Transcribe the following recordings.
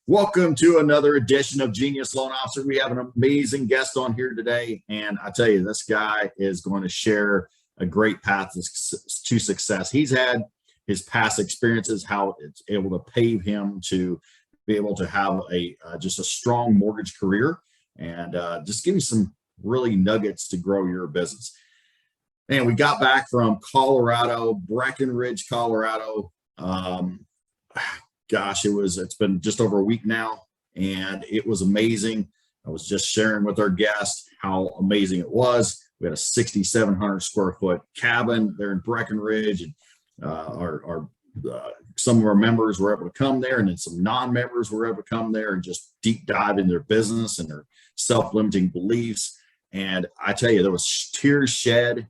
Welcome to another edition of Genius Loan Officer. We have an amazing guest on here today, and I tell you, this guy is going to share a great path to success. He's had his past experiences, how it's able to pave him to be able to have just a strong mortgage career, and just give you some really nuggets to grow your business. And we got back from Colorado, Breckenridge, Colorado. Gosh, it's been just over a week now, and it was amazing. I was just sharing with our guest how amazing it was. We had a 6,700 square foot cabin there in Breckenridge, and some of our members were able to come there, and then some non-members were able to come there and just deep dive in their business and their self-limiting beliefs. And I tell you, there was tears shed.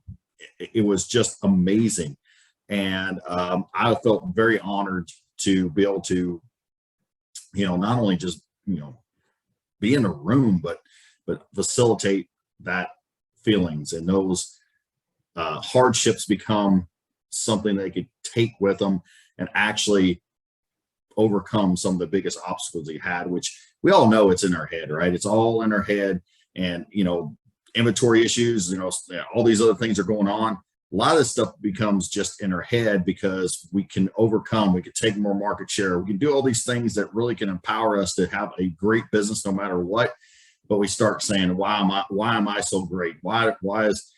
It was just amazing. And I felt very honored to be able to, not only just, be in a room, but facilitate that feelings, and those hardships become something they could take with them and actually overcome some of the biggest obstacles they had, which we all know it's in our head, right? It's all in our head. And, inventory issues, all these other things are going on. A lot of this stuff becomes just in our head because we can overcome, we can take more market share. We can do all these things that really can empower us to have a great business no matter what. But we start saying, why am I so great? Why is,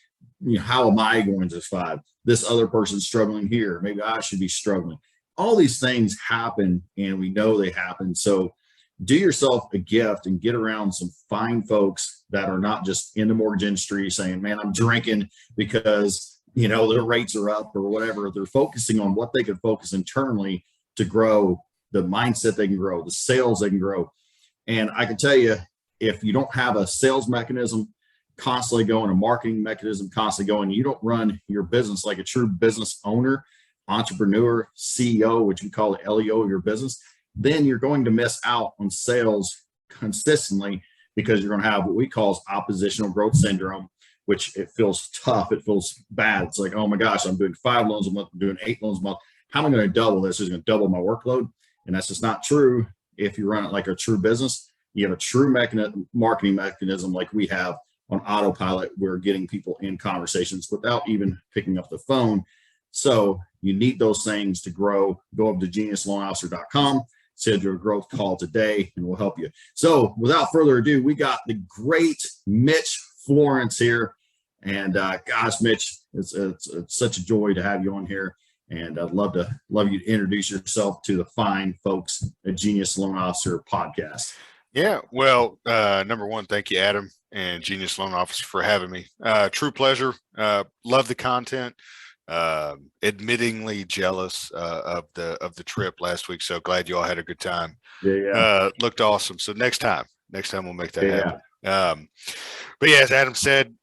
how am I going to survive? This other person's struggling here. Maybe I should be struggling. All these things happen, and we know they happen. So do yourself a gift and get around some fine folks that are not just in the mortgage industry saying, man, I'm drinking because their rates are up or whatever. They're focusing on what they can focus internally to grow the mindset they can grow, the sales they can grow. And I can tell you, if you don't have a sales mechanism constantly going, a marketing mechanism constantly going, you don't run your business like a true business owner, entrepreneur, CEO, which we call the LEO of your business, then you're going to miss out on sales consistently because you're going to have what we call oppositional growth syndrome, which it feels tough. It feels bad. It's like, oh my gosh, I'm doing 5 loans a month, I'm doing 8 loans a month. How am I going to double this? Is it going to double my workload? And that's just not true. If you run it like a true business, you have a true marketing mechanism like we have on autopilot. We're getting people in conversations without even picking up the phone. So you need those things to grow. Go up to geniusloanofficer.com, schedule a growth call today, and we'll help you. So without further ado, we got the great Mitch Florence here. And gosh, Mitch, it's such a joy to have you on here. And I'd love you to introduce yourself to the fine folks at Genius Loan Officer podcast. Yeah, well, number one, thank you, Adam and Genius Loan Officer, for having me. True pleasure. Love the content. Admittingly jealous of the trip last week. So glad you all had a good time. Yeah. Looked awesome. So next time we'll make that happen. But yeah, as Adam said,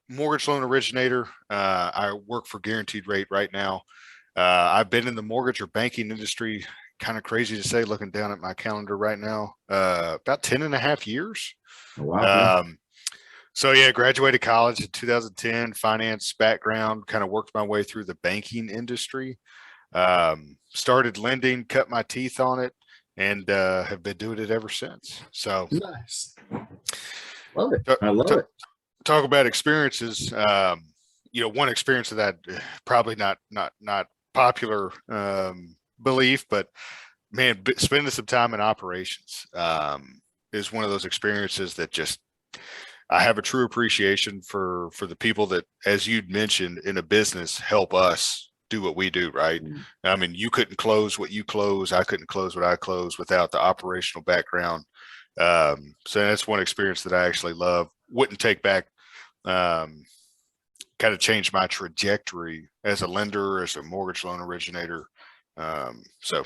mortgage loan originator. I work for Guaranteed Rate right now. I've been in the mortgage or banking industry, kind of crazy to say, looking down at my calendar right now, about 10.5 years. Oh, wow. So yeah, graduated college in 2010, finance background, kind of worked my way through the banking industry, started lending, cut my teeth on it, and have been doing it ever since. So nice. Love it. I love it. Talk about experiences. One experience of that, probably not popular belief, but man, spending some time in operations is one of those experiences that just, I have a true appreciation for the people that, as you'd mentioned, in a business help us do what we do, right? Mm-hmm. I mean, you couldn't close what you close. I couldn't close what I close without the operational background. So that's one experience that I actually love. Wouldn't take back, kind of changed my trajectory as a lender, as a mortgage loan originator. So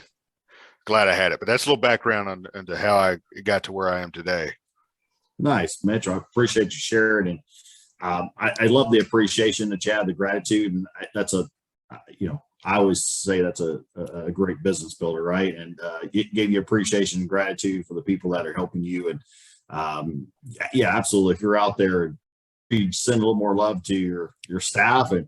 glad I had it, but that's a little background into how I got to where I am today. Nice, Mitch. I appreciate you sharing. And I love the appreciation that you have, the gratitude. And that's I always say that's a great business builder, right? And it gave you appreciation and gratitude for the people that are helping you. And yeah, absolutely. If you're out there, you send a little more love to your staff and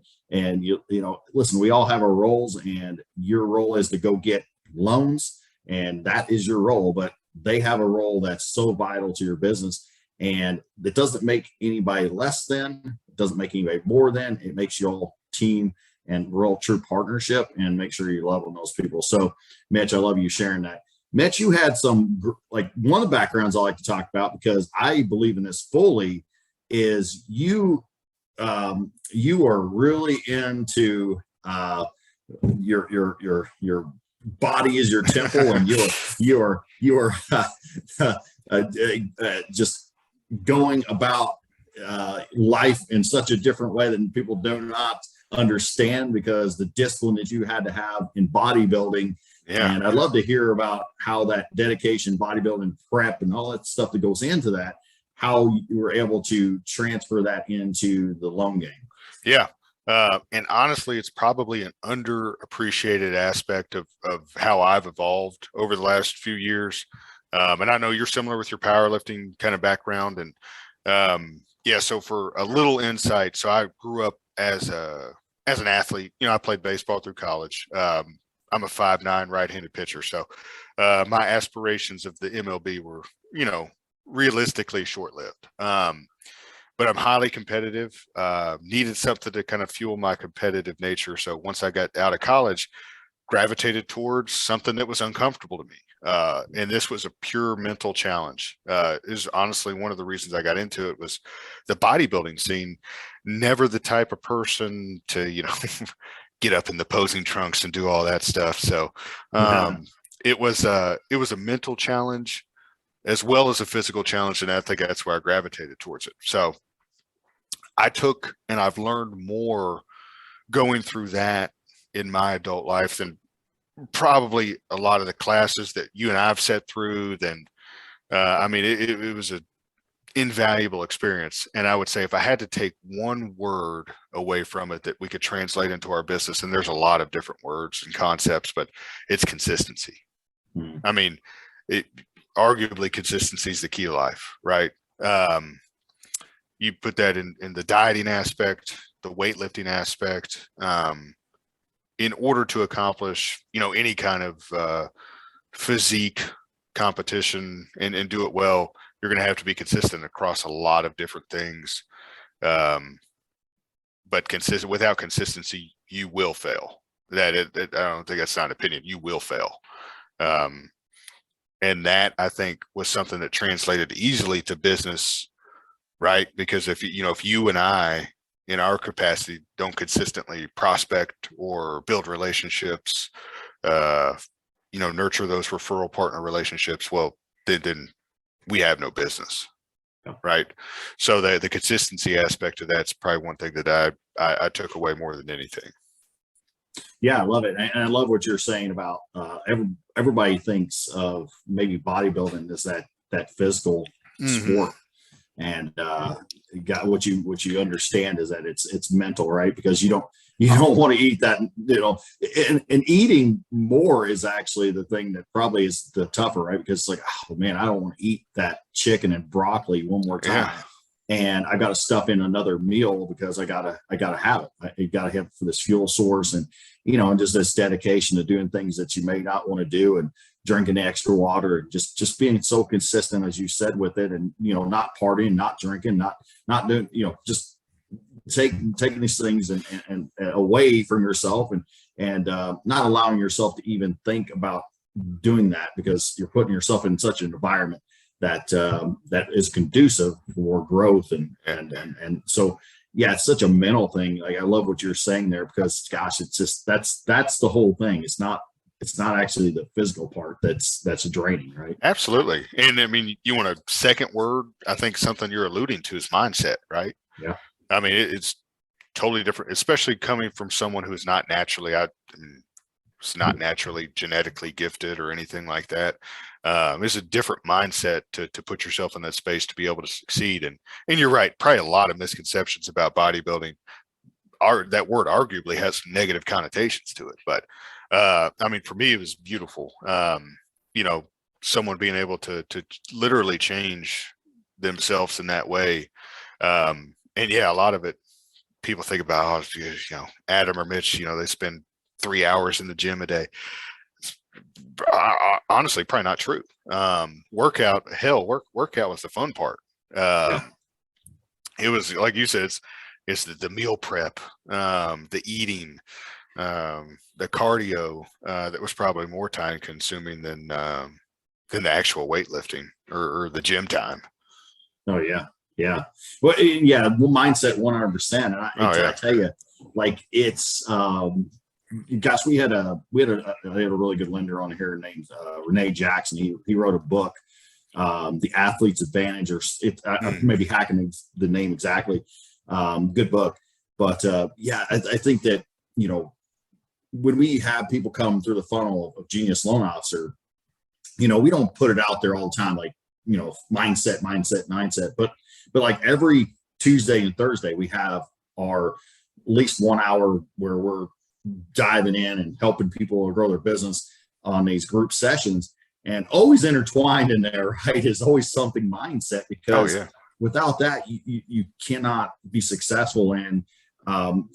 listen, we all have our roles, and your role is to go get loans, and that is your role. But they have a role that's so vital to your business. And it doesn't make anybody less than, it doesn't make anybody more than, it makes you all team and real true partnership, and make sure you love on those people. So Mitch, I love you sharing that. Mitch, you had some, like, one of the backgrounds I like to talk about, because I believe in this fully, is you are really into your body is your temple, and you are just going about life in such a different way that people do not understand, because the discipline that you had to have in bodybuilding. Yeah. And I'd love to hear about how that dedication, bodybuilding prep, and all that stuff that goes into that, how you were able to transfer that into the loan game. Yeah. And honestly, it's probably an underappreciated aspect of how I've evolved over the last few years. And I know you're similar with your powerlifting kind of background. And yeah, so for a little insight, so I grew up as an athlete. You know, I played baseball through college. I'm a 5'9" right-handed pitcher. So my aspirations of the MLB were, you know, realistically short-lived. But I'm highly competitive, needed something to kind of fuel my competitive nature. So once I got out of college, gravitated towards something that was uncomfortable to me. And this was a pure mental challenge. Is honestly one of the reasons I got into it. Was the bodybuilding scene, never the type of person to, you know, get up in the posing trunks and do all that stuff. So it was a mental challenge as well as a physical challenge. And I think that's where I gravitated towards it. So I took, and I've learned more going through that in my adult life than probably a lot of the classes that you and I've sat through. Then, I mean, it was an invaluable experience. And I would say if I had to take one word away from it that we could translate into our business, and there's a lot of different words and concepts, but it's consistency. I mean, arguably consistency is the key to life, right? You put that in the dieting aspect, the weightlifting aspect, in order to accomplish, you know, any kind of physique competition and do it well, you're going to have to be consistent across a lot of different things. But without consistency, you will fail. I don't think that's not an opinion. You will fail. And that, I think, was something that translated easily to business, right? Because if you and I, in our capacity, don't consistently prospect or build relationships, nurture those referral partner relationships, well, then we have no business, right? So the consistency aspect of that's probably one thing that I took away more than anything. Yeah, I love it. And I love what you're saying about everybody thinks of maybe bodybuilding as that physical sport. And what you understand is that it's mental, right? Because you don't want to eat that, and eating more is actually the thing that probably is the tougher, right? Because it's like, oh man, I don't want to eat that chicken and broccoli one more time. Yeah. And I got to stuff in another meal because I gotta have it. I gotta have it for this fuel source, and and just this dedication to doing things that you may not want to do, and drinking extra water, and just being so consistent, as you said, with it, and not partying, not drinking, not doing, just taking these things and away from yourself, and not allowing yourself to even think about doing that, because you're putting yourself in such an environment that is conducive for growth, and so yeah, it's such a mental thing. Like, I love what you're saying there, because gosh, it's just that's the whole thing. It's not actually the physical part that's draining, right? Absolutely. And I mean, you want a second word, I think something you're alluding to is mindset, right? Yeah. I mean, it's totally different, especially coming from someone who's not naturally, it's not naturally genetically gifted or anything like that. It's a different mindset to put yourself in that space to be able to succeed. And you're right, probably a lot of misconceptions about bodybuilding. That word arguably has some negative connotations to it, but I mean, for me, it was beautiful. Someone being able to literally change themselves in that way. And yeah, a lot of it, people think about, Adam or Mitch, they spend 3 hours in the gym a day. Honestly, probably not true. Workout was the fun part. It was like you said, it's the meal prep, the eating, the cardio, that was probably more time consuming than the actual weightlifting or the gym time. Oh yeah. Yeah. Well, yeah. Well, mindset 100%. And I tell you, like it's, gosh, we had a really good lender on here named Renee Jackson. He wrote a book, The Athlete's Advantage, or maybe hacking the name exactly. Good book. But I think that, when we have people come through the funnel of Genius Loan Officer, we don't put it out there all the time, like, mindset. But like every Tuesday and Thursday, we have our at least 1 hour where we're diving in and helping people grow their business on these group sessions. And always intertwined in there, right, is always something mindset, because without that, you cannot be successful. And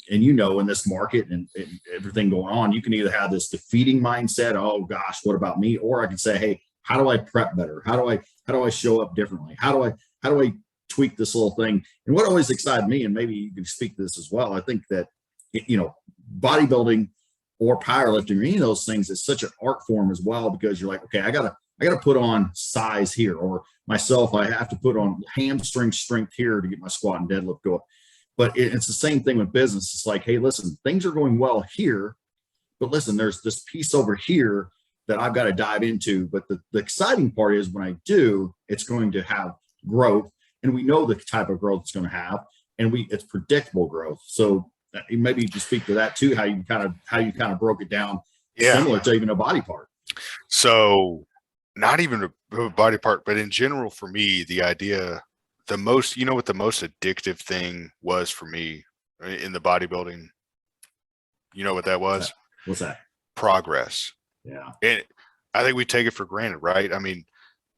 in this market and everything going on, you can either have this defeating mindset, oh gosh, what about me? Or I can say, hey, how do I prep better? How do I show up differently? How do I tweak this little thing? And what always excited me, and maybe you can speak to this as well, I think that, bodybuilding or powerlifting or any of those things is such an art form as well, because you're like, okay, I gotta put on size here, or myself, I have to put on hamstring strength here to get my squat and deadlift going. But it's the same thing with business. It's like, hey, listen, things are going well here, but listen, there's this piece over here that I've got to dive into. But the exciting part is when I do, it's going to have growth, and we know the type of growth it's going to have, and it's predictable growth. So maybe you can speak to that too, how you kind of broke it down, similar to even a body part. So not even a body part, but in general, for me, the idea, what the most addictive thing was for me in the bodybuilding, what that was? What's that? Progress. Yeah. And I think we take it for granted, right? I mean,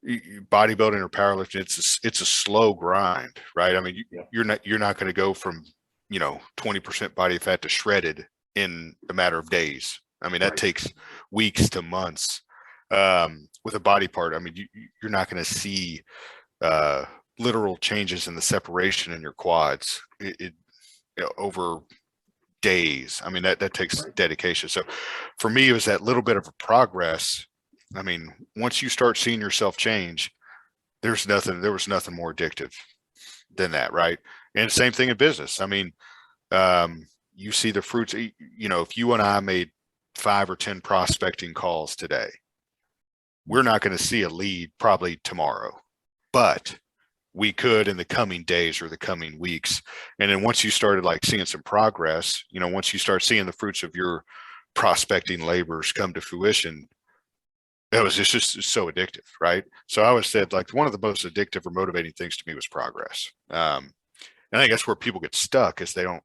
bodybuilding or powerlifting, it's a slow grind, right? I mean, you're not going to go from 20% body fat to shredded in a matter of days. I mean, that takes weeks to months. With a body part, I mean, you're not going to see literal changes in the separation in your quads over days. I mean, that takes dedication. So for me, it was that little bit of a progress. I mean, once you start seeing yourself change, there was nothing more addictive than that, right? And same thing in business. I mean, you see the fruits. If you and I made 5 or 10 prospecting calls today, we're not going to see a lead probably tomorrow, but we could in the coming days or the coming weeks. And then once you started like seeing some progress, once you start seeing the fruits of your prospecting labors come to fruition, it was just so addictive, right? So I always said, like, one of the most addictive or motivating things to me was progress. And I think that's where people get stuck, is they don't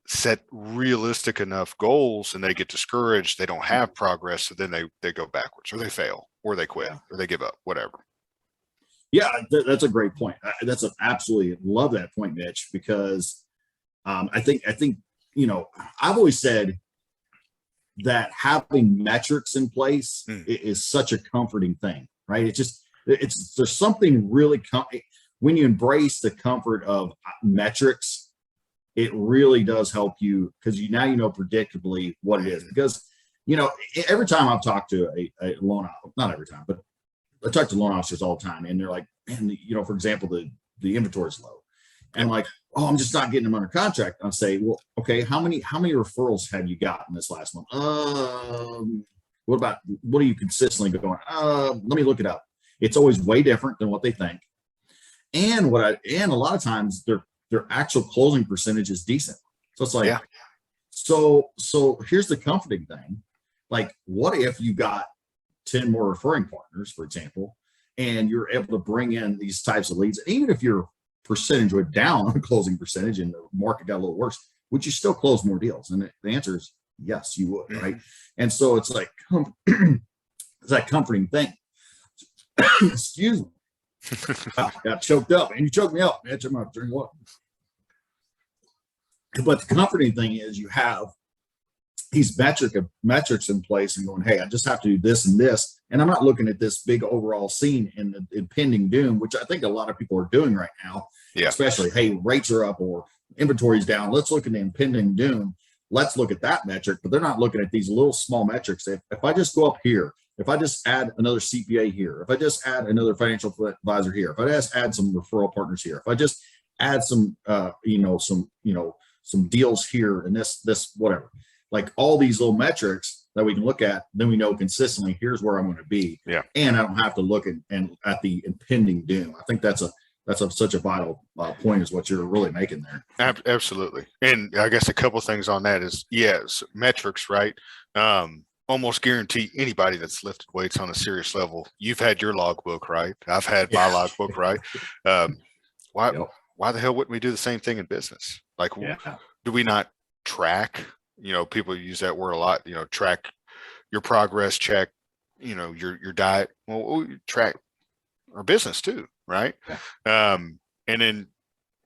set realistic enough goals, and they get discouraged. They don't have progress, so then they go backwards, or they fail, or they quit, or they give up, whatever. Yeah, that's a great point. Absolutely love that point, Mitch, because I think I've always said that having metrics in place is such a comforting thing, right? There's something really when you embrace the comfort of metrics, it really does help you, because now predictably what it is. Because every time I've talked to a loan, not every time, but I talk to loan officers all the time, and they're like, man, for example, the inventory is low, and like, oh, I'm just not getting them under contract. I'll say, well, okay, how many referrals have you gotten this last month? What are you consistently going? Let me look it up. It's always way different than what they think, and a lot of times their actual closing percentage is decent. So it's like, so here's the comforting thing. Like, what if you got 10 more referring partners, for example, and you're able to bring in these types of leads? And even if your percentage went down on closing percentage and the market got a little worse, would you still close more deals? And the answer is yes, you would, right? And so it's like, it's that comforting thing. Excuse me. Got choked up, and you choked me up, Mitch. I'm going to drink water. But the comforting thing is you have these metrics in place and going, hey, I just have to do this and this. And I'm not looking at this big overall scene in the impending doom, which I think a lot of people are doing right now, especially, hey, rates are up or inventory's down. Let's look at the impending doom. Let's look at that metric, but they're not looking at these little small metrics. If I just go up here, if I just add another CPA here, if I just add another financial advisor here, if I just add some referral partners here, if I just add some, some deals here and this, whatever, like all these little metrics that we can look at, then we know consistently, here's where I'm going to be. Yeah. And I don't have to look at the impending doom. I think that's such a vital point is what you're really making there. Absolutely. And I guess a couple of things on that is, yes, metrics, right? Almost guarantee anybody that's lifted weights on a serious level, you've had your logbook, right? I've had my logbook, right? Why the hell wouldn't we do the same thing in business? Like, do we not track? People use that word a lot, track your progress, check, your diet. Well, we track our business too, right? And then,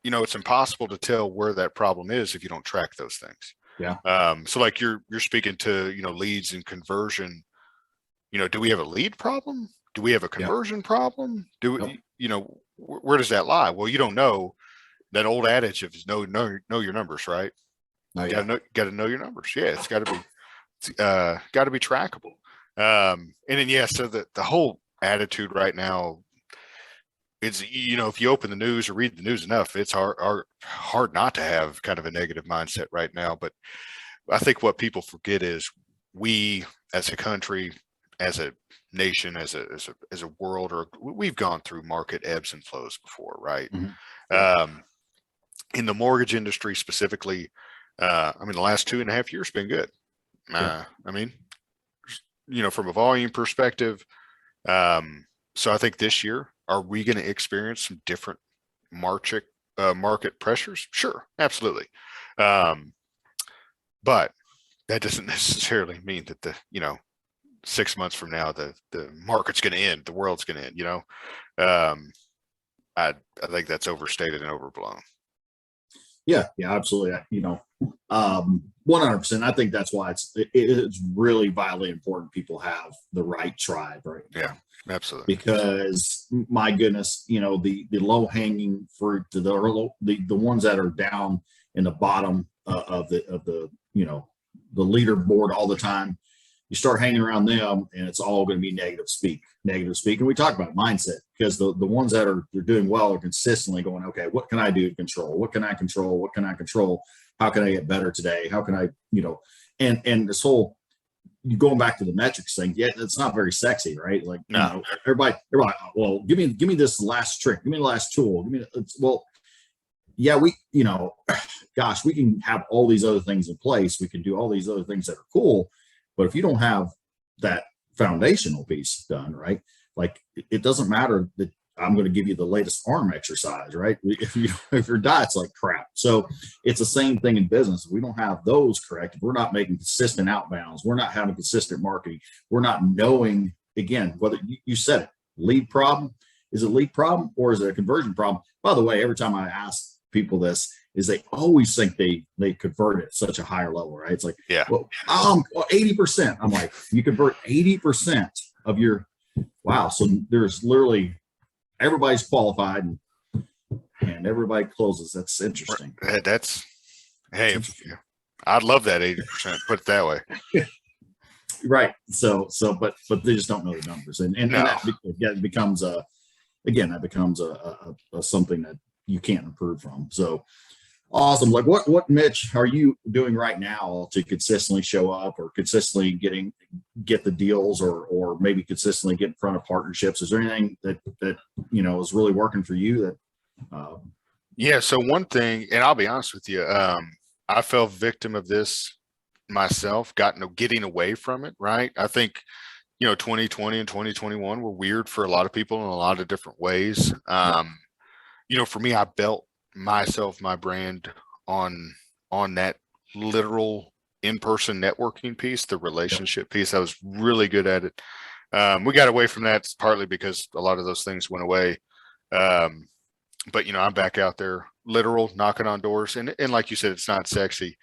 it's impossible to tell where that problem is if you don't track those things. So like you're speaking to, leads and conversion, do we have a lead problem? Do we have a conversion problem? Where does that lie? Well, you don't know. That old adage of know your numbers, right? Got to know your numbers. Yeah, it's got to be trackable. And then so the whole attitude right now, it's if you open the news or read the news enough, it's hard not to have kind of a negative mindset right now. But I think what people forget is we as a country, as a nation, as a world, or we've gone through market ebbs and flows before, right? Mm-hmm. In the mortgage industry specifically, the last 2.5 years been good. From a volume perspective. So I think this year, are we going to experience some different market pressures? Sure, absolutely. But that doesn't necessarily mean that 6 months from now, the market's going to end, the world's going to end, I think that's overstated and overblown. Yeah, absolutely. 100%. I think that's why it's really vitally important people have the right tribe right now. Yeah, absolutely. Because my goodness, the low hanging fruit, the ones that are down in the bottom of the leaderboard all the time, you start hanging around them and it's all going to be negative speak. And we talk about mindset because the ones that they're doing well are consistently going, okay, what can I do to control? What can I control? What can I control? How can I get better today? How can I, and this whole, you going back to the metrics thing. Yeah. It's not very sexy, right? Like, no. Everybody, well, give me this last trick. Give me the last tool. we can have all these other things in place. We can do all these other things that are cool. But if you don't have that foundational piece done, right? Like it doesn't matter that I'm going to give you the latest arm exercise, right? If your diet's like crap. So it's the same thing in business. If we don't have those correct, if we're not making consistent outbounds, we're not having consistent marketing, we're not knowing, again, whether you said it, lead problem, is it a lead problem or is it a conversion problem? By the way, every time I ask people this, is they always think they convert at such a higher level, right? It's like, 80%. I'm like, you convert 80% of your, wow. So there's literally, everybody's qualified and everybody closes. That's interesting. I'd love that 80%, put it that way. Right. So, but they just don't know the numbers. And that becomes something that you can't improve from. So, awesome. Like what Mitch are you doing right now to consistently show up or consistently get the deals or maybe consistently get in front of partnerships? Is there anything that is really working for you that so one thing, and I'll be honest with you, I fell victim of this myself, getting away from it, right? I think 2020 and 2021 were weird for a lot of people in a lot of different ways. For me, I built my brand on that literal in-person networking piece, the relationship piece. I was really good at it. We got away from that partly because a lot of those things went away. But I'm back out there, literal knocking on doors. And like you said, it's not sexy.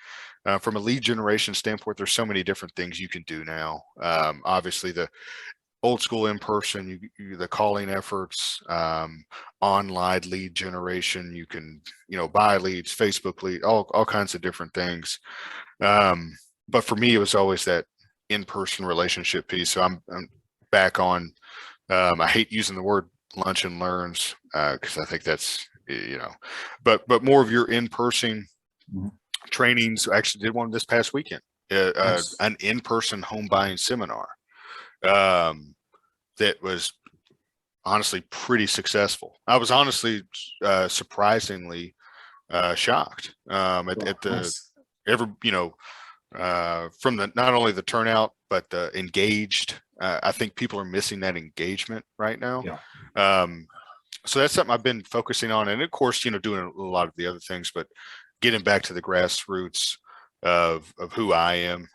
From a lead generation standpoint, there's so many different things you can do now. Obviously, the old school in person, the calling efforts, online lead generation. You can, buy leads, Facebook lead, all kinds of different things. But for me, it was always that in-person relationship piece. So I'm back on. I hate using the word lunch and learns because I think that's but more of your in-person trainings. I actually did one this past weekend, Nice. an in-person home buying seminar that was honestly pretty successful. I was honestly surprisingly shocked at the Nice. from the not only the turnout but the engaged. I think people are missing that engagement right now. Yeah. So that's something I've been focusing on, and of course, doing a lot of the other things, but getting back to the grassroots of who I am.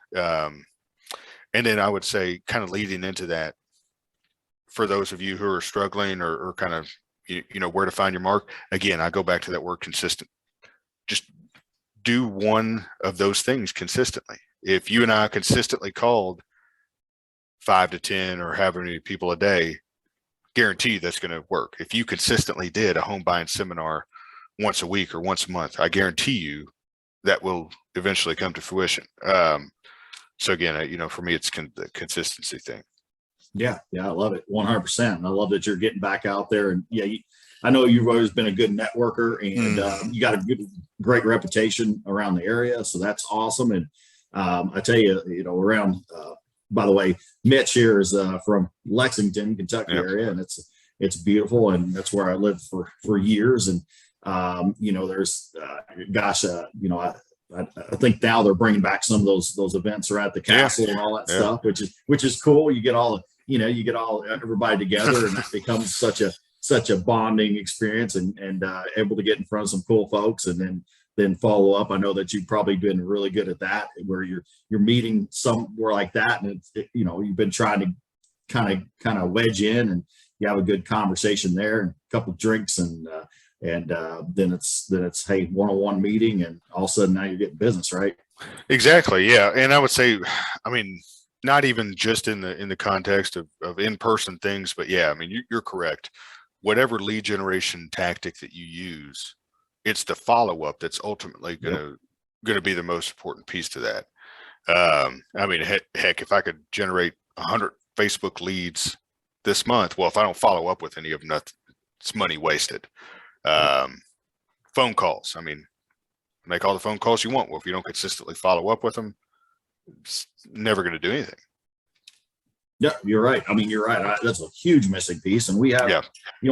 And then I would say, kind of leading into that, for those of you who are struggling or kind of, where to find your mark. Again, I go back to that word consistent. Just do one of those things consistently. If you and I consistently called 5 to 10 or however many people a day, guarantee that's going to work. If you consistently did a home buying seminar once a week or once a month, I guarantee you that will eventually come to fruition. So again, for me, it's the consistency thing. Yeah, I love it, 100%. And I love that you're getting back out there. And yeah, I know you've always been a good networker, and you got a great reputation around the area, so that's awesome. And I tell you, around. By the way, Mitch here is from Lexington, Kentucky area, and it's beautiful, and that's where I lived for years. And there's I think now they're bringing back some of those events around the castle and all that stuff, which is cool. You get everybody together, and that becomes such a bonding experience, and able to get in front of some cool folks, and then follow up. I know that you've probably been really good at that, where you're meeting somewhere like that, and you've been trying to kind of wedge in, and you have a good conversation there, and a couple of drinks, and then it's hey, one-on-one meeting, and all of a sudden now you're getting business, right? Exactly. Yeah. And I would say, I mean, not even just in the context of in-person things, but yeah, I mean, you're correct. Whatever lead generation tactic that you use, it's the follow-up that's ultimately going to be the most important piece to that. I mean, heck, if I could generate 100 Facebook leads this month, well, if I don't follow up with any of them, it's money wasted. Phone calls. I mean, make all the phone calls you want. Well, if you don't consistently follow up with them, it's never going to do anything. Yeah, you're right. I mean, you're right. That's a huge missing piece. And we have, I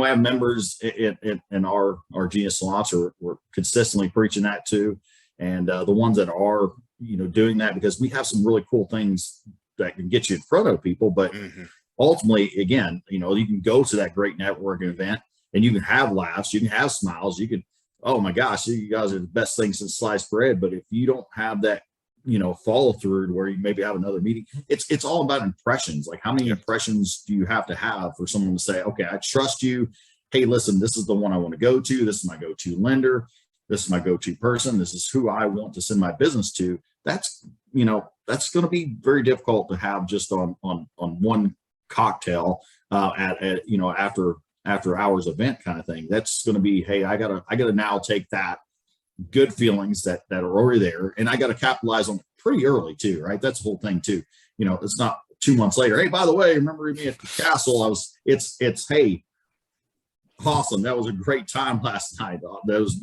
have members in our Genius Salons we're consistently preaching that too. And the ones that are, doing that, because we have some really cool things that can get you in front of people. But ultimately, again, you can go to that great networking event and you can have laughs, you can have smiles, you can, oh my gosh, you guys are the best thing since sliced bread. But if you don't have that, follow through to where you maybe have another meeting, it's all about impressions. Like, how many impressions do you have to have for someone to say, okay, I trust you. Hey, listen, this is the one I want to go to. This is my go-to lender. This is my go-to person. This is who I want to send my business to. That's going to be very difficult to have just on one cocktail after hours event kind of thing. That's going to be, hey, I gotta now take that good feelings that are already there, and I got to capitalize on it pretty early too, right? That's the whole thing too. It's not 2 months later, hey, by the way, remember me at the castle? It's hey, awesome, that was a great time last night. That was,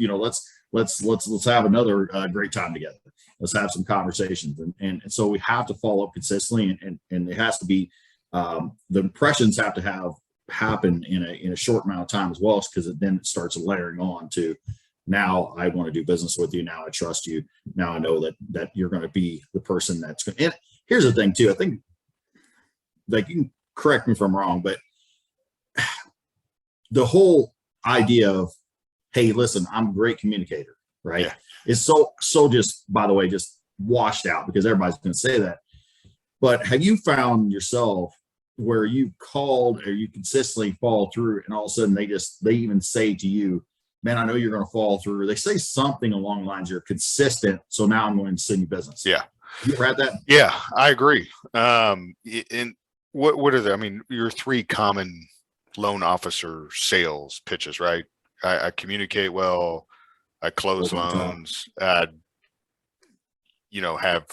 let's have another great time together. Let's have some conversations, and so we have to follow up consistently, and it has to be the impressions have to happen in a short amount of time as well, because then it starts layering on to, now I want to do business with you. Now I trust you. Now I know that you're going to be the person that's going to. And here's the thing too. I think, like, you can correct me if I'm wrong, but the whole idea of, hey, listen, I'm a great communicator, right? Yeah. Is so just, by the way, just washed out, because everybody's going to say that. But have you found yourself where you called or you consistently follow through, and all of a sudden they even say to you, man, I know you're going to fall through. They say something along the lines, you're consistent, so now I'm going to send you business. Yeah. You ever had that? Yeah, I agree. And what are the, I mean, your three common loan officer sales pitches, right? I communicate well, I close loans, have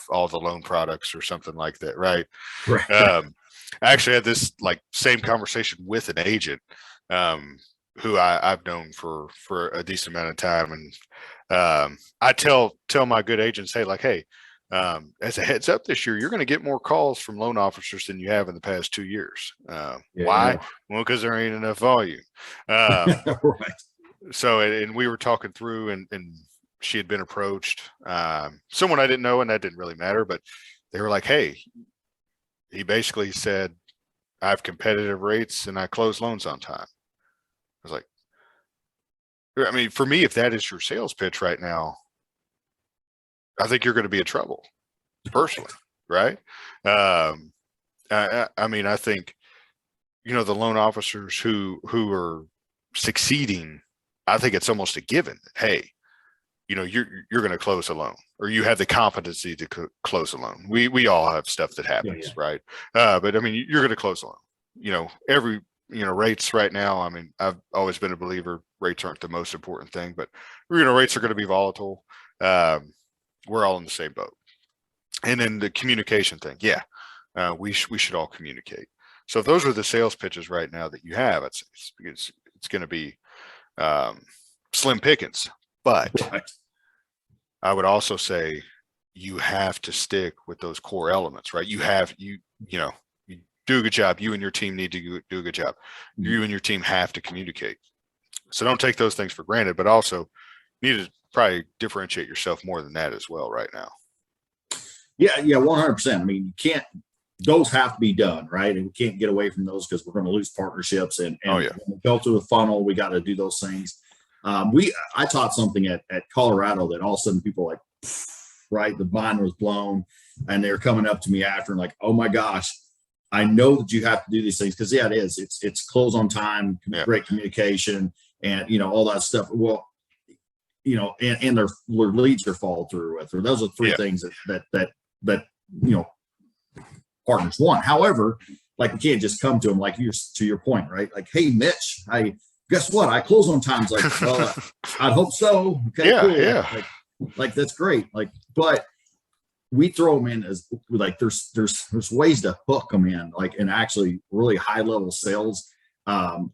all the loan products or something like that, right? Right. I actually had this like same conversation with an agent who I've known for a decent amount of time, and I tell my good agents, hey, like, hey, as a heads up this year, you're going to get more calls from loan officers than you have in the past 2 years. Why? Well, because there ain't enough volume. Right. So, and we were talking through, and she had been approached, someone I didn't know, and that didn't really matter, but they were like, hey, he basically said, I have competitive rates and I close loans on time. I was like, I mean, for me, if that is your sales pitch right now, I think you're going to be in trouble personally. Right. I mean, I think, the loan officers who are succeeding, I think it's almost a given that, hey, you're going to close a loan, or you have the competency to close a loan. We all have stuff that happens, right? But I mean, you're going to close a loan. Every rates right now. I mean, I've always been a believer rates aren't the most important thing, but rates are going to be volatile. We're all in the same boat. And then the communication thing, we should all communicate. So if those are the sales pitches right now that you have, it's going to be slim pickings. But I would also say you have to stick with those core elements, right? You do a good job. You and your team need to do a good job. You and your team have to communicate. So don't take those things for granted, but also need to probably differentiate yourself more than that as well right now. Yeah, 100%. I mean, those have to be done, right? And we can't get away from those because we're going to lose partnerships. And when we go through the funnel, we got to do those things. I taught something at Colorado that all of a sudden people were like, right, the mind was blown, and they were coming up to me after and like, oh my gosh, I know that you have to do these things because it is. It's close on time, great communication, and all that stuff. Well, and their leads are follow through with. Or those are three things that partners want. However, like we can't just come to them like to your point, right? Like, hey, Mitch, guess what? I close on times. Like, well, I'd hope so. Okay, cool. Yeah. Like that's great. Like, but we throw them in as like there's ways to hook them in, like, and actually really high level sales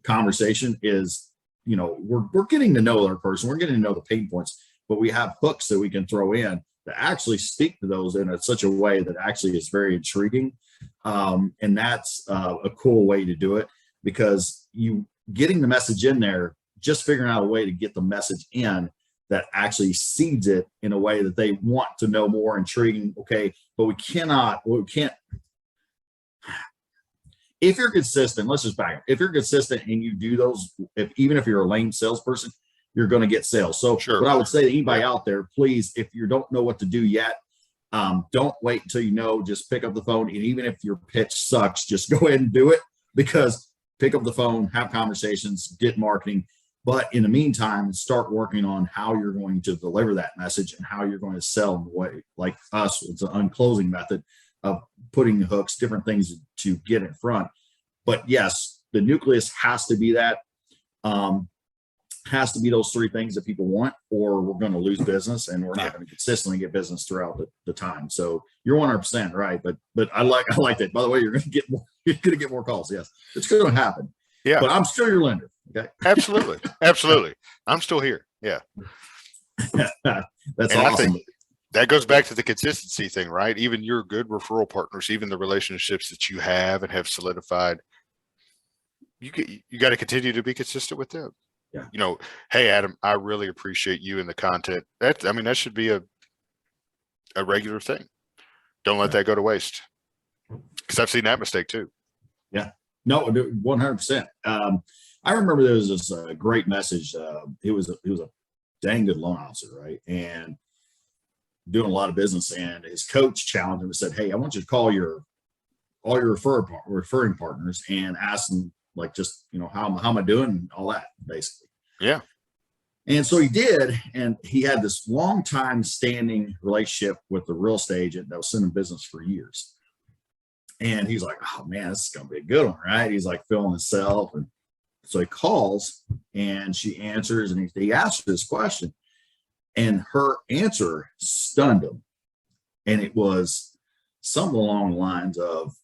conversation is, we're getting to know our person, we're getting to know the pain points, but we have hooks that we can throw in that actually speak to those in such a way that actually is very intriguing. And that's a cool way to do it, because you getting the message in there, just figuring out a way to get the message in that actually seeds it in a way that they want to know more, intriguing. Okay, but we can't. If you're consistent, let's just back up. If you're consistent and you do those, even if you're a lame salesperson, you're going to get sales. So what I would say to anybody out there, please, if you don't know what to do yet, don't wait until just pick up the phone. And even if your pitch sucks, just go ahead and do it, because pick up the phone, have conversations, get marketing. But in the meantime, start working on how you're going to deliver that message and how you're going to sell in the way, like us, it's an unclosing method of putting the hooks, different things to get in front. But yes, the nucleus has to be that, has to be those three things that people want, or we're going to lose business and we're not going to consistently get business throughout the time. So you're 100% right. But I like that. By the way, you're going to get more calls. Yes, it's going to happen. Yeah. But I'm still your lender. Okay. Absolutely. Absolutely. I'm still here. Yeah. That's awesome. That goes back to the consistency thing, right? Even your good referral partners, even the relationships that you have and have solidified, you got to continue to be consistent with them. Yeah. Hey, Adam, I really appreciate you and the content. That should be a regular thing. Don't let that go to waste. Because I've seen that mistake too. Yeah. No, 100%. I remember there was this great message. It was a dang good loan officer, right? And doing a lot of business, and his coach challenged him and said, hey, I want you to call all your referring partners and ask them, like, just, how am I doing and all that, basically. Yeah. And so he did, and he had this long time standing relationship with the real estate agent that was sending business for years. And he's like, oh man, this is gonna be a good one, right? He's like feeling himself. And so he calls and she answers, and he asks her this question, and her answer stunned him. And it was something along the lines of,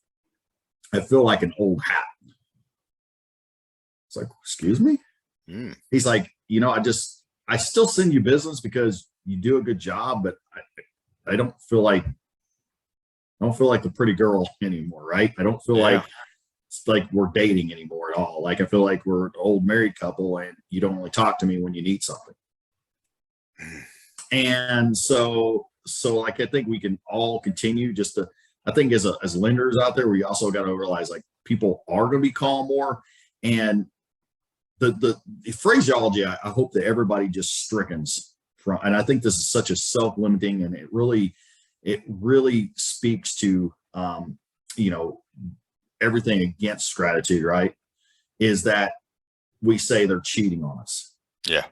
I feel like an old hat. It's like, excuse me? He's like, I still send you business because you do a good job, but I don't feel like the pretty girl anymore, right? I don't feel like it's like we're dating anymore at all. Like I feel like we're an old married couple and you don't only talk to me when you need something. And so like I think we can all continue just to, I think as lenders out there, we also got to realize like people are going to be calling more, and the phraseology, I hope that everybody just strickens from, and I think this is such a self-limiting, and it really speaks to everything against gratitude, right? Is that we say they're cheating on us. Yeah.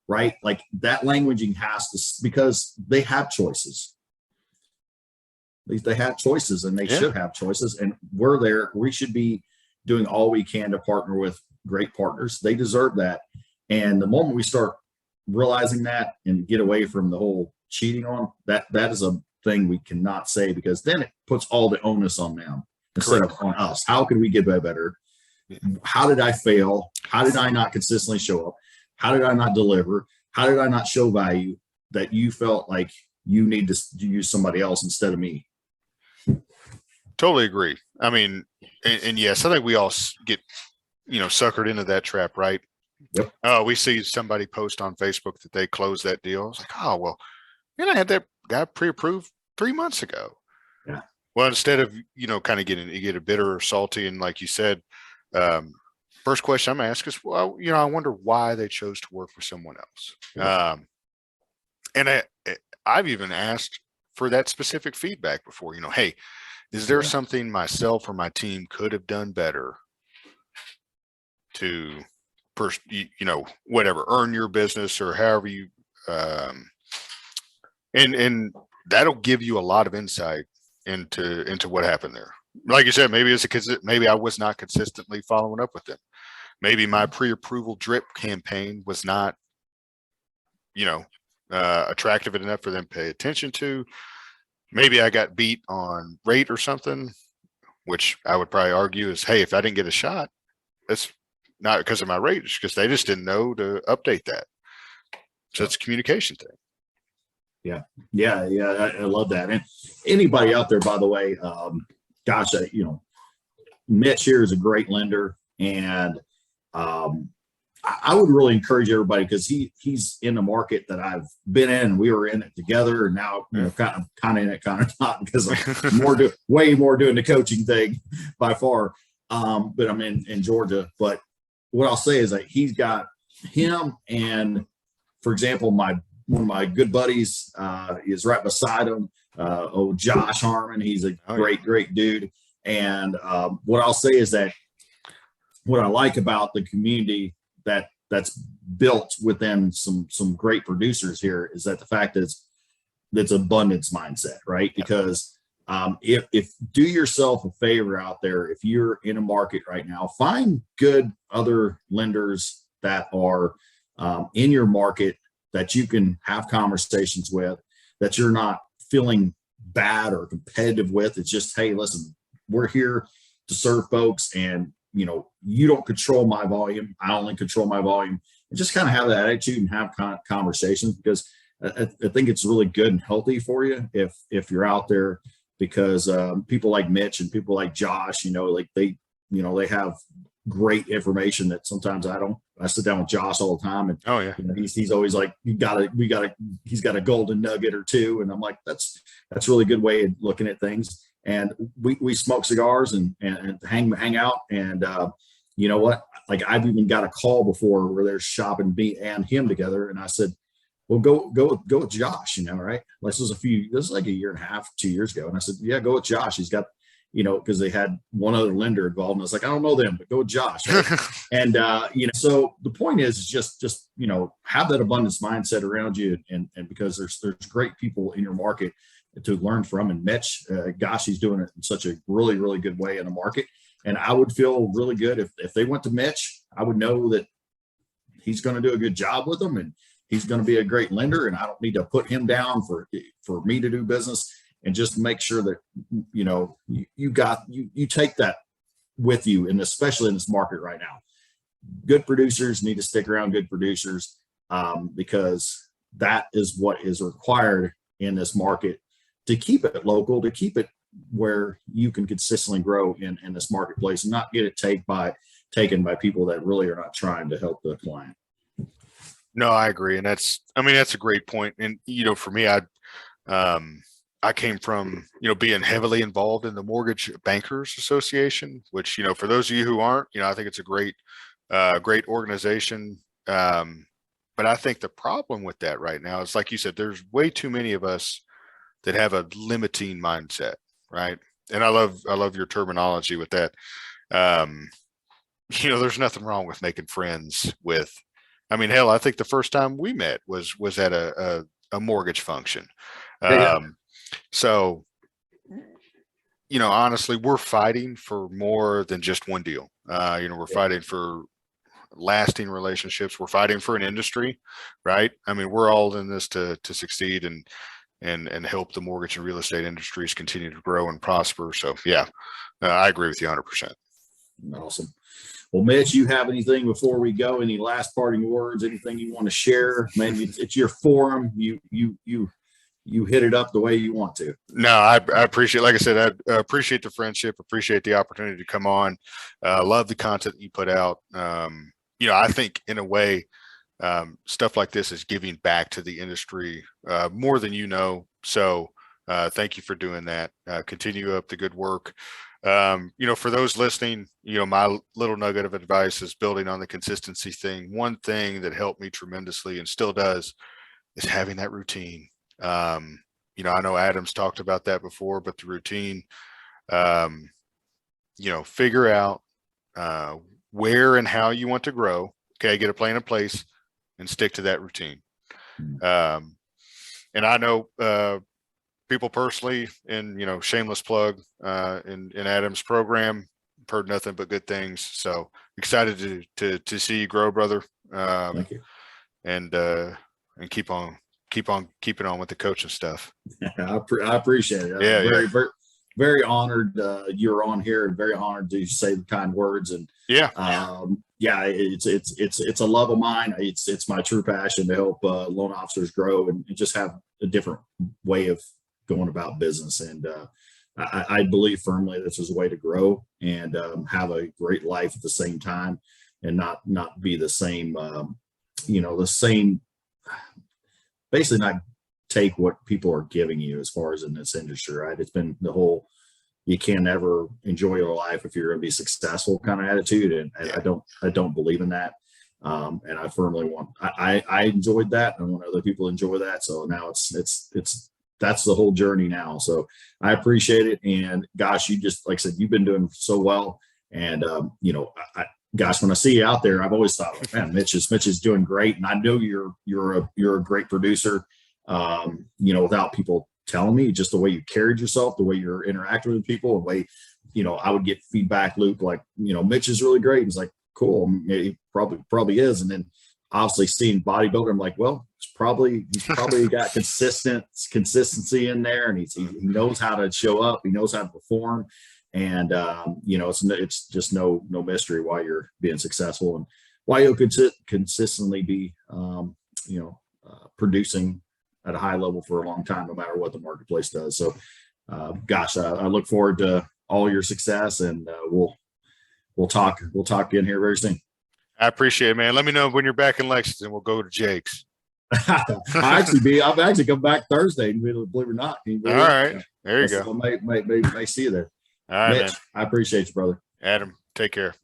Right? Like that languaging has to, because they have choices. At least they have choices, and they should have choices. And we're there. We should be doing all we can to partner with great partners. They deserve that. And the moment we start realizing that and get away from the whole cheating on, that is a thing we cannot say, because then it puts all the onus on them instead of on us. How can we get better? How did I fail? How did I not consistently show up? How did I not deliver? How did I not show value that you felt like you need to use somebody else instead of me? Totally agree. I mean, and yes, I think we all get, suckered into that trap, right? Yep. We see somebody post on Facebook that they closed that deal. It's like, oh, well, I had that guy pre-approved 3 months ago. Yeah. Well, instead of, kind of you get a bitter or salty. And like you said, first question I'm asked is, well, I wonder why they chose to work with someone else. Yeah. And I've even asked for that specific feedback before, hey, is there something myself or my team could have done better to, whatever, earn your business or however you, and that'll give you a lot of insight into what happened there. Like you said, maybe it's because maybe I was not consistently following up with them. Maybe my pre-approval drip campaign was not, attractive enough for them to pay attention to. Maybe I got beat on rate or something, which I would probably argue is, hey, if I didn't get a shot, that's not because of my rate, it's because they just didn't know to update that. So it's a communication thing. Yeah. I love that. And anybody out there, by the way, Mitch here is a great lender, and I would really encourage everybody, because he's in the market that I've been in, and we were in it together, and now kind of in it, kind of not, because I'm way more doing the coaching thing by far. But I'm in Georgia. But what I'll say is that he's got him, and for example, one of my good buddies is right beside him. Josh Harmon. He's a great dude. And what I'll say is that what I like about the community that's built within some great producers here is that the fact that it's abundance mindset, right? Because if do yourself a favor out there, if you're in a market right now, find good other lenders that are in your market that you can have conversations with, that you're not feeling bad or competitive with. It's just, hey, listen, we're here to serve folks, and you don't control my volume. I only control my volume. And just kind of have that attitude and have conversations, because I think it's really good and healthy for you if you're out there, because people like Mitch and people like Josh, like they have great information that sometimes I don't. I sit down with Josh all the time, and he's always like, he's got a golden nugget or two, and I'm like, that's a really good way of looking at things. And we smoke cigars and hang out, and you know what? Like, I've even got a call before where they're shopping me and him together, and I said, well, go with Josh, right? This was like a year and a half, 2 years ago, and I said, yeah, go with Josh. He's got because they had one other lender involved. And I was like, I don't know them, but go with Josh. Right? And, so the point is just, have that abundance mindset around you. And because there's great people in your market to learn from. And Mitch, gosh, he's doing it in such a really, really good way in the market. And I would feel really good if they went to Mitch. I would know that he's going to do a good job with them, and he's going to be a great lender. And I don't need to put him down for me to do business. And just make sure that, you take that with you, and especially in this market right now. Good producers need to stick around good producers, because that is what is required in this market to keep it local, to keep it where you can consistently grow in this marketplace and not get it taken by people that really are not trying to help the client. No, I agree. And that's a great point. And, for me, I came from, being heavily involved in the Mortgage Bankers Association, which, for those of you who aren't, I think it's a great organization. But I think the problem with that right now is, like you said, there's way too many of us that have a limiting mindset, right? And I love your terminology with that. There's nothing wrong with making friends with. Hell, I think the first time we met was at a mortgage function. So, honestly, we're fighting for more than just one deal. We're fighting for lasting relationships. We're fighting for an industry, right? We're all in this to succeed and help the mortgage and real estate industries continue to grow and prosper. So, yeah, I agree with you 100%. Awesome. Well, Mitch, you have anything before we go? Any last parting words? Anything you want to share? Man, it's your forum. You hit it up the way you want to. No, I appreciate, like I said, I appreciate the friendship, appreciate the opportunity to come on. Love the content you put out. I think in a way, stuff like this is giving back to the industry more than So thank you for doing that. Continue up the good work. For those listening, my little nugget of advice is building on the consistency thing. One thing that helped me tremendously and still does is having that routine. I know Adam's talked about that before, but the routine, figure out where and how you want to grow. Okay, get a plan in place and stick to that routine. And I know people personally, and shameless plug in Adam's program, heard nothing but good things. So excited to see you grow, brother. Thank you. And keep on keeping on with the coaching stuff. I appreciate it. Yeah, very, very, very honored you're on here, and very honored to say the kind words. And it's a love of mine. It's my true passion to help loan officers grow and just have a different way of going about business. And I believe firmly this is a way to grow and have a great life at the same time, and not be the same, basically not take what people are giving you as far as in this industry, right? It's been the whole, you can't ever enjoy your life if you're going to be successful kind of attitude. And I don't believe in that. And I firmly want, I enjoyed that. And I want other people to enjoy that. So now that's the whole journey now. So I appreciate it. And gosh, you just, like I said, you've been doing so well. And, gosh, when I see you out there, I've always thought, man, Mitch is doing great. And I know you're a great producer, without people telling me, just the way you carried yourself, the way you're interacting with people, the way, I would get feedback loop like, Mitch is really great. He's like, cool. He probably is. And then obviously seeing bodybuilder, I'm like, well, he's probably got consistency in there, and he knows how to show up. He knows how to perform. And, it's just no mystery why you're being successful and why you'll consistently be, producing at a high level for a long time, no matter what the marketplace does. So, gosh, I look forward to all your success, and we'll talk again here very soon. I appreciate it, man. Let me know when you're back in Lexington. We'll go to Jake's. I've actually come back Thursday, believe it or not. All right. There you go. I may see you there. All right, Mitch, man. I appreciate you, brother. Adam, take care.